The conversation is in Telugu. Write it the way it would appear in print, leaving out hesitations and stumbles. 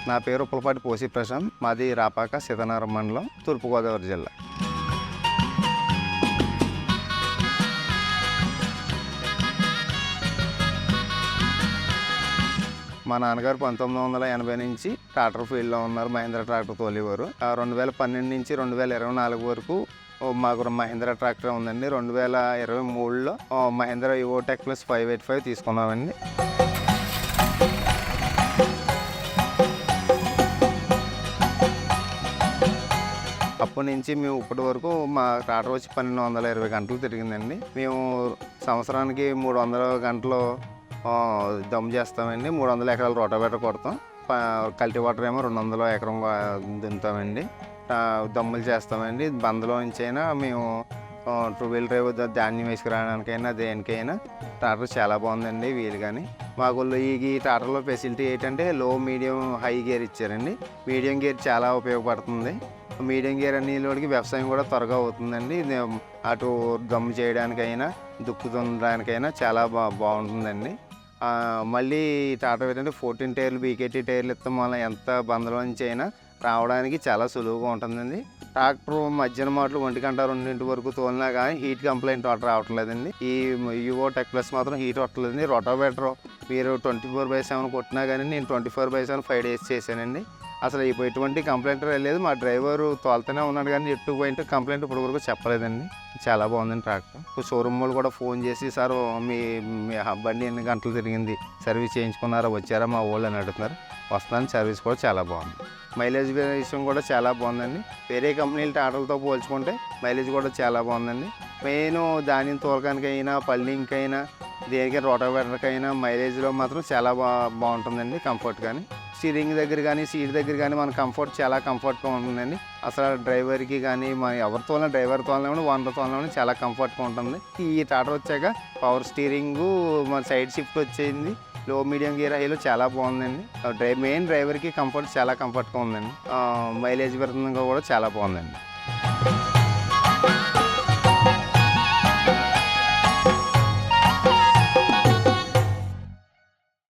నా పేరు ఉప్పలపాటి పోసి ప్రశాంత్. మాది రాపాక సీతానగరం మండలం, తూర్పుగోదావరి జిల్లా. మా నాన్నగారు 1980 నుంచి ట్రాక్టర్ ఫీల్డ్లో ఉన్నారు. మహేంద్ర ట్రాక్టర్ తోలేవారు. 2012 నుంచి 2024 వరకు మాకు మహేంద్ర ట్రాక్టర్ ఉందండి. 2023లో మహేంద్ర యువోటెక్ ప్లస్ 585 తీసుకున్నామండి. అప్పటి నుంచి మేము ఇప్పటి వరకు మా ట్రాక్టర్ వచ్చి 1220 గంటలు తిరిగిందండి. మేము సంవత్సరానికి 300 గంటలు దమ్ చేస్తామండి. 300 ఎకరాలు రోటావేటర్ కొడతాం. కల్టివేటర్ ఏమో 200 ఎకరం దున్నుతామండి. దమ్ములు చేస్తామండి. బందలో నుంచి అయినా మేము 2 డ్రైవ్ ధాన్యం వేసుకురావడానికైనా దేనికైనా ట్రాక్టర్ చాలా బాగుందండి. వీలు కానీ మాకు ఈ ట్రాక్టర్లో ఫెసిలిటీ ఏంటంటే లో, మీడియం, హై గేర్ ఇచ్చారండి. మీడియం గేర్ చాలా ఉపయోగపడుతుంది. మీడియం గేర్ అనేలోడికి వ్యవసాయం కూడా త్వరగా అవుతుందండి. అటు దమ్ము చేయడానికైనా, దుక్కు దున్నడానికైనా చాలా బాగుంటుందండి. మళ్ళీ టాటా ఏంటంటే 14 టైర్లు బీకేటీ టైర్లు ఇస్తాం వల్ల ఎంత బందలో నుంచి అయినా రావడానికి చాలా సులువుగా ఉంటుందండి. ట్రాక్టర్ మధ్యాహ్నం మాటలు 1 గంట 2 వరకు తోలినా కానీ హీట్ కంప్లైంట్ రావట్లేదండి. ఈ యువోటెక్ ప్లస్ మాత్రం హీట్ పట్టలేదండి. రోటావేటర్ మీరు 24/7 కొట్టినా కానీ నేను 24/7 5 days చేశానండి. అసలు ఎటువంటి కంప్లైంట్ లేదు. మా డ్రైవరు తోలుతూనే ఉన్నాడు కానీ ఎటువంటి కంప్లైంట్ ఇప్పటి వరకు చెప్పలేదండి. చాలా బాగుందండి ట్రాక్టర్. షోరూమ్ వాళ్ళు కూడా ఫోన్ చేసి, సార్ మీ బండి ఎన్ని గంటలు తిరిగింది, సర్వీస్ చేయించుకున్నారా, వచ్చారా మా వాళ్ళు అని అడుగుతున్నారు. వస్తున్నాను. సర్వీస్ కూడా చాలా బాగుంది. మైలేజ్ విషయం కూడా చాలా బాగుందండి. వేరే కంపెనీల ట్రాక్టర్లతో పోల్చుకుంటే మైలేజ్ కూడా చాలా బాగుందండి. మెయిన్ ధాన్యం తోలకానికైనా, పల్లింగ్కైనా, దేనికైనా, రోటావేటర్కైనా మైలేజ్లో మాత్రం చాలా బాగుంటుందండి. కంఫర్ట్ కానీ స్టీరింగ్ దగ్గర కానీ, సీట్ దగ్గర కానీ మన కంఫర్ట్ చాలా కంఫర్ట్గా ఉంటుందండి. అసలు డ్రైవర్కి కానీ మన ఎవరితో డ్రైవర్ తోలనేమో ఓనర్ తోలనేమో చాలా కంఫర్ట్గా ఉంటుంది. ఈ ట్రాక్టర్ వచ్చాక పవర్ స్టీరింగు, మన సైడ్ షిఫ్ట్ వచ్చింది. లో, మీడియం గేర్, హైలో చాలా బాగుందండి. మెయిన్ డ్రైవర్కి కంఫర్ట్ చాలా కంఫర్ట్గా ఉందండి. మైలేజ్ పరంగా కూడా చాలా బాగుందండి.